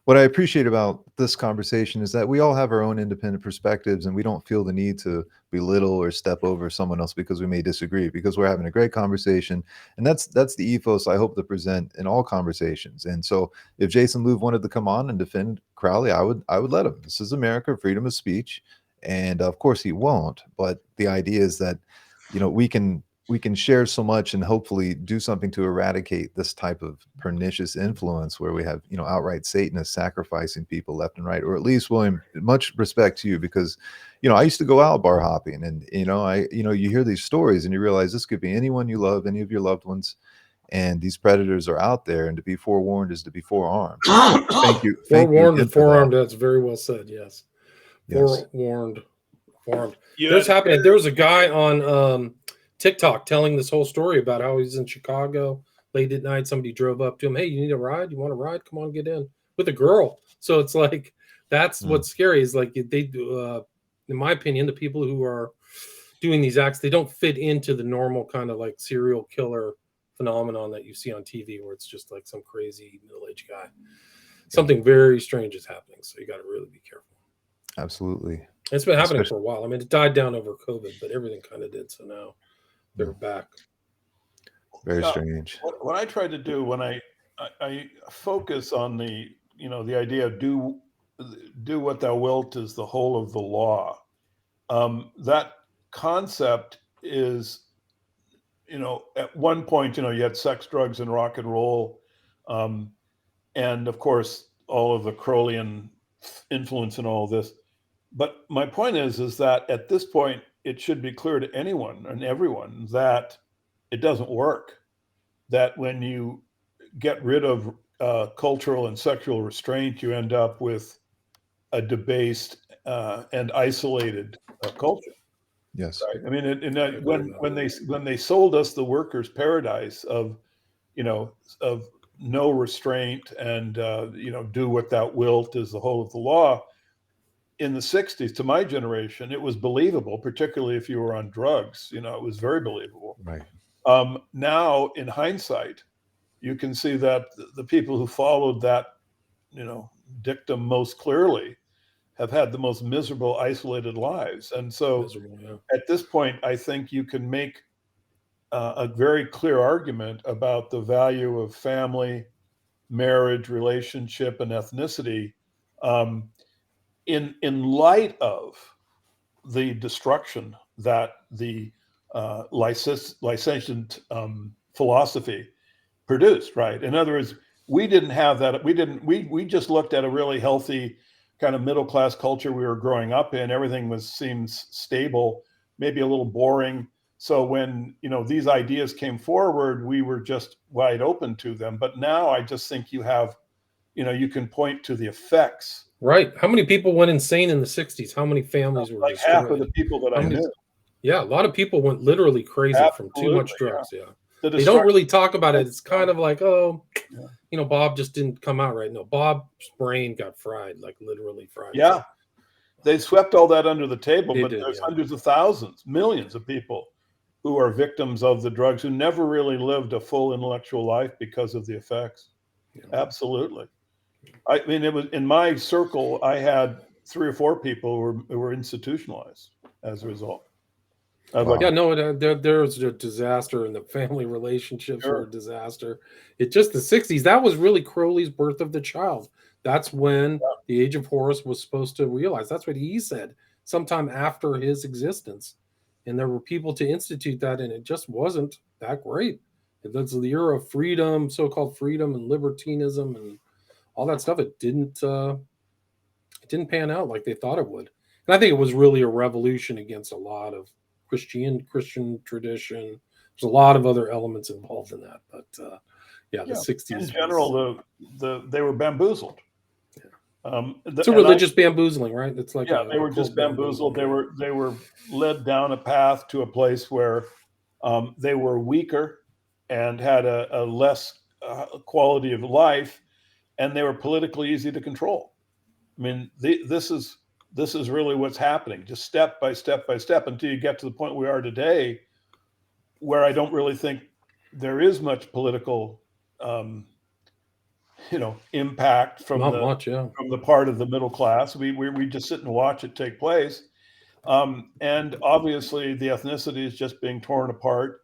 what I appreciate about this conversation is that we all have our own independent perspectives, and we don't feel the need to belittle or step over someone else because we may disagree, because we're having a great conversation. And that's the ethos I hope to present in all conversations. And so if Jason Louv wanted to come on and defend Crowley, I would let him. This is America, freedom of speech. And of course he won't. But the idea is that, you know, we can share so much and hopefully do something to eradicate this type of pernicious influence where we have, you know, outright Satanists sacrificing people left and right. Or at least, William, much respect to you, because, you know, I used to go out bar hopping, and, you know, you hear these stories and you realize this could be anyone you love, any of your loved ones. And these predators are out there, and to be forewarned is to be forearmed. Thank you. Forewarned and forearmed. That's very well said. Yes. Yes. Forewarned. There's happening. There was a guy on TikTok telling this whole story about how he's in Chicago late at night. Somebody drove up to him. Hey, you need a ride? You want a ride? Come on, get in, with a girl. So it's like, that's what's scary, is like they do, in my opinion, the people who are doing these acts, they don't fit into the normal kind of like serial killer phenomenon that you see on TV, where it's just like some crazy middle-aged guy. Something very strange is happening. So you got to really be careful. Absolutely. It's been happening for a while. I mean, it died down over COVID, but everything kind of did. So now they're back. Very strange. What I try to do when I focus on the idea of do what thou wilt is the whole of the law. That concept is, at one point, you had sex, drugs, and rock and roll. And of course, all of the Crowleyan influence and all of this. But my point is that at this point, it should be clear to anyone and everyone that it doesn't work. That when you get rid of cultural and sexual restraint, you end up with a debased and isolated culture. Yes. Right? I mean, when they sold us the workers' paradise of no restraint and do what thou wilt is the whole of the law. In the 60s, to my generation, it was believable, particularly if you were on drugs. It was very believable. Right. Now, in hindsight, you can see that the people who followed that dictum most clearly, have had the most miserable, isolated lives. And so at this point, I think you can make a very clear argument about the value of family, marriage, relationship, and ethnicity in light of the destruction that the licentious philosophy produced, right? In other words, we didn't have that. We just looked at a really healthy kind of middle class culture we were growing up in. Everything seems stable, maybe a little boring. So when these ideas came forward, we were just wide open to them. But now I just think you have, you can point to the effects. Right. How many people went insane in the 60s? How many families were destroyed? Half of the people that I knew. Yeah, a lot of people went literally crazy from too much drugs. Yeah. They don't really talk about it. It's kind of like, Bob just didn't come out right. No, Bob's brain got fried, like literally fried. Yeah. They swept all that under the table, but there's hundreds of thousands, millions of people who are victims of the drugs who never really lived a full intellectual life because of the effects. Yeah. Absolutely. I mean, it was in my circle, I had 3 or 4 people who were institutionalized as a result. There was a disaster, and the family relationships were a disaster. It just the 60s. That was really Crowley's birth of the child. That's when the Age of Horus was supposed to realize. That's what he said sometime after his existence. And there were people to institute that, and it just wasn't that great. That's the era of freedom, so-called freedom and libertinism and all that stuff. It didn't pan out like they thought it would. And I think it was really a revolution against a lot of Christian tradition. There's a lot of other elements involved in that, but the 60s in general, they were bamboozled. It's a religious bamboozling, right? It's like they were just bamboozled. They were led down a path to a place where they were weaker and had a less quality of life, and they were politically easy to control. I mean, this is really what's happening, just step by step by step, until you get to the point we are today, where I don't really think there is much political, impact from the part of the middle class. We just sit and watch it take place, and obviously the ethnicity is just being torn apart,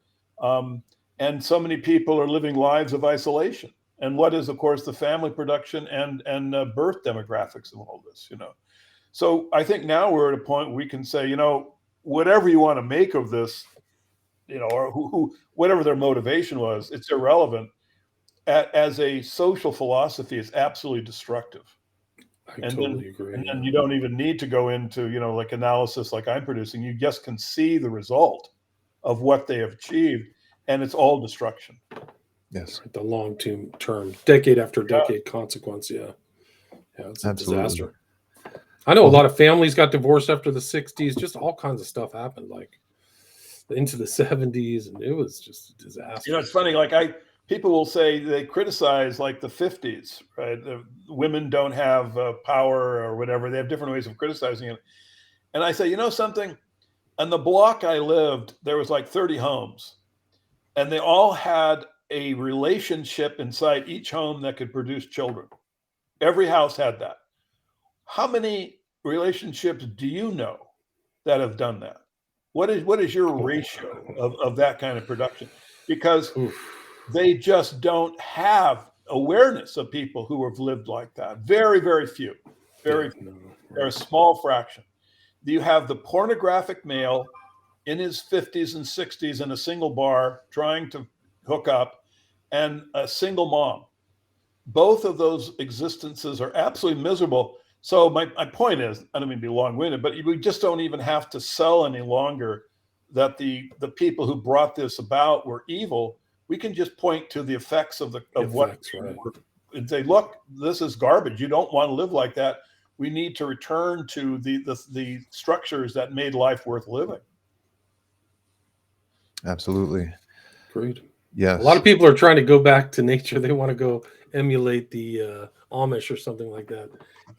and so many people are living lives of isolation. And what is, of course, the family production and birth demographics of all this, So I think now we're at a point where we can say, whatever you want to make of this, or who whatever their motivation was, it's irrelevant. As a social philosophy, it's absolutely destructive. I totally agree. And then you don't even need to go into, like analysis like I'm producing. You just can see the result of what they have achieved, and it's all destruction. Yes. The long-term, decade after decade consequence. Yeah, it's a disaster. I know a lot of families got divorced after the 60s. Just all kinds of stuff happened, like into the 70s, and it was just a disaster. It's funny. People will say they criticize like the 50s, right? The women don't have power or whatever. They have different ways of criticizing it. And I say, something? On the block I lived, there was like 30 homes, and they all had a relationship inside each home that could produce children. Every house had that. How many relationships do you know that have done that? What is your ratio of that kind of production? Because they just don't have awareness of people who have lived like that. Very, very few. Very few. They're a small fraction. You have the pornographic male in his 50s and 60s in a single bar trying to hook up, and a single mom. Both of those existences are absolutely miserable. So my point is, I don't mean to be long-winded, but we just don't even have to sell any longer that the people who brought this about were evil. We can just point to the effects of what and say, look, this is garbage. You don't want to live like that. We need to return to the structures that made life worth living. Absolutely. Great. Yes. A lot of people are trying to go back to nature. They want to go emulate the Amish or something like that,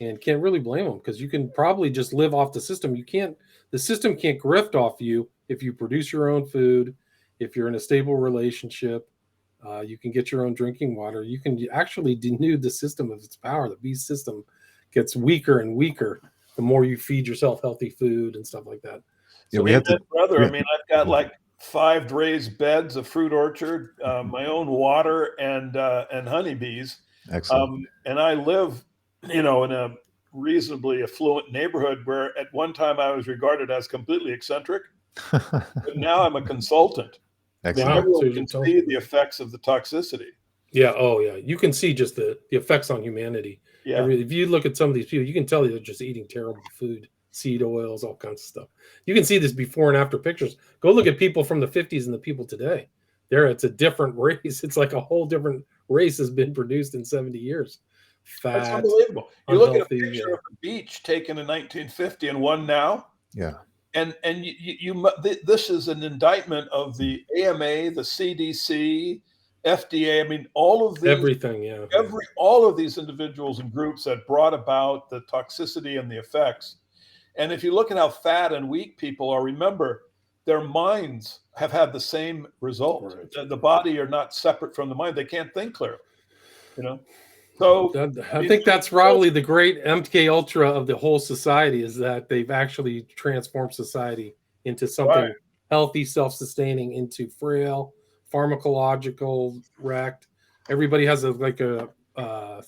and can't really blame them, because you can probably just live off the system. The system can't grift off you if you produce your own food, if you're in a stable relationship. You can get your own drinking water. You can actually denude the system of its power. The beast system gets weaker and weaker the more you feed yourself healthy food and stuff like that. Yeah, we have to, brother. I mean, I've got like 5 raised beds, a fruit orchard, my own water, and honeybees. Excellent. And I live, in a reasonably affluent neighborhood where at one time I was regarded as completely eccentric, but now I'm a consultant. Excellent. Everyone can see the effects of the toxicity. Yeah. Oh, yeah. You can see just the effects on humanity. Yeah. If you look at some of these people, you can tell they're just eating terrible food, seed oils, all kinds of stuff. You can see this before and after pictures. Go look at people from the 50s and the people today. It's a different race. It's like a whole different race has been produced in 70 years. Fat, that's unbelievable. You look at a picture yeah. of the beach taken in 1950 and one now. Yeah. And this is an indictment of the AMA, the CDC, FDA. I mean, all of these, everything, yeah. All of these individuals and groups that brought about the toxicity and the effects. And if you look at how fat and weak people are, remember, their minds have had the same result. Right. The body are not separate from the mind. They can't think clearly, So I think that's probably the great MK Ultra of the whole society, is that they've actually transformed society into something healthy, self-sustaining, into frail, pharmacological, wrecked. Everybody has a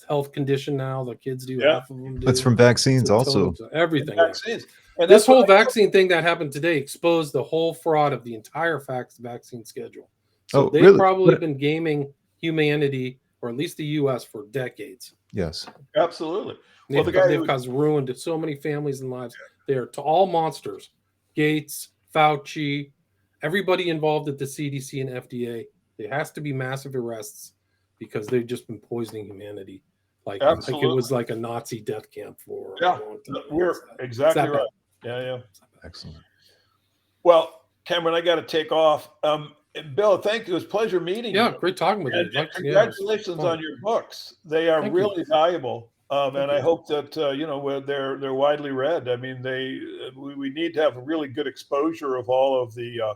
health condition now. The kids do. Yeah. Half of them do. That's from vaccines also. Everything. And vaccines. And this whole vaccine thing that happened today exposed the whole fraud of the entire vaccine schedule. So they've probably been gaming humanity, or at least the U.S., for decades. Yes, absolutely. Well, they've caused ruin to so many families and lives. They are to all monsters. Gates, Fauci, everybody involved at the CDC and FDA. There has to be massive arrests because they've just been poisoning humanity. Like it was like a Nazi death camp for a long time. We're exactly right. Yeah. Excellent. Well, Cameron, I got to take off. Bill, thank you. It was a pleasure meeting you. Yeah, great talking with you. Congratulations on your books. They are really valuable. And I hope that, they're widely read. I mean, we need to have a really good exposure of all of the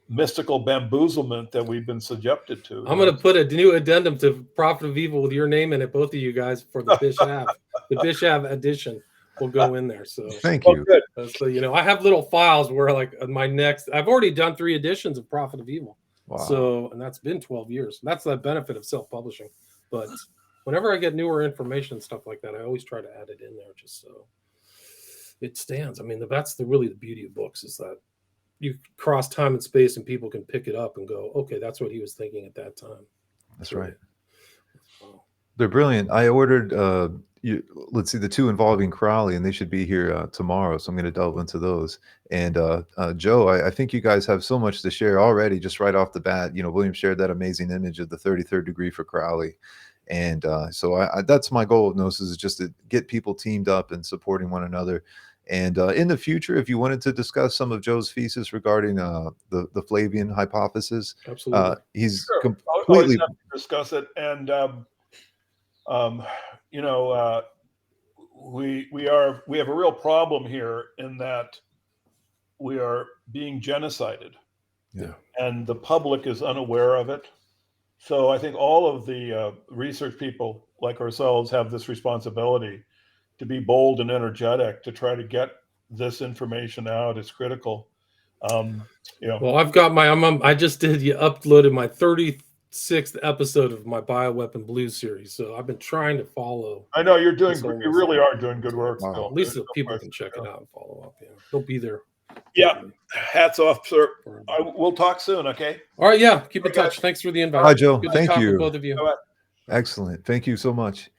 mystical bamboozlement that we've been subjected to. I'm going to put a new addendum to Prophet of Evil with your name in it, both of you guys, for the Bishab. The Bishab edition will go in there. So thank you. So, I have little files where I've already done 3 editions of Prophet of Evil. Wow. So, and that's been 12 years. That's the benefit of self-publishing. But whenever I get newer information and stuff like that, I always try to add it in there just so it stands. I mean, that's really the beauty of books, is that you cross time and space and people can pick it up and go, okay, that's what he was thinking at that time. That's right. Wow. They're brilliant. I ordered, let's see, the 2 involving Crowley, and they should be here tomorrow. So I'm going to delve into those. And Joe, I think you guys have so much to share already, just right off the bat. William shared that amazing image of the 33rd degree for Crowley. And so that's my goal of Gnosis, is just to get people teamed up and supporting one another. And in the future, if you wanted to discuss some of Joe's thesis regarding the Flavian hypothesis, absolutely, he's completely happy to discuss it. And we have a real problem here in that we are being genocided, and the public is unaware of it. So I think all of the research people like ourselves have this responsibility to be bold and energetic to try to get this information out. It's critical. Well, I've got I just uploaded my 36th episode of my Bioweapon Blues series. So I've been trying to follow. I know you really are doing good work. Wow. At least people can check it out and follow up. Yeah, they'll be there. Yeah. Hats off, sir. We'll talk soon. Okay. All right. Yeah. Keep in touch. Thanks for the invite. Hi, Joe. Good Thank you. Both of you. Excellent. Thank you so much.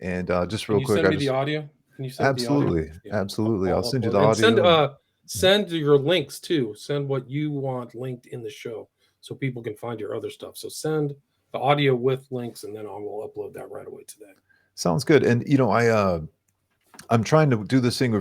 And just real quick, send me the audio? Can you send absolutely, the audio? Absolutely. I'll send you the audio. Send your links too. Send what you want linked in the show so people can find your other stuff. So send the audio with links, and then I will upload that right away today. Sounds good. And I'm trying to do this thing with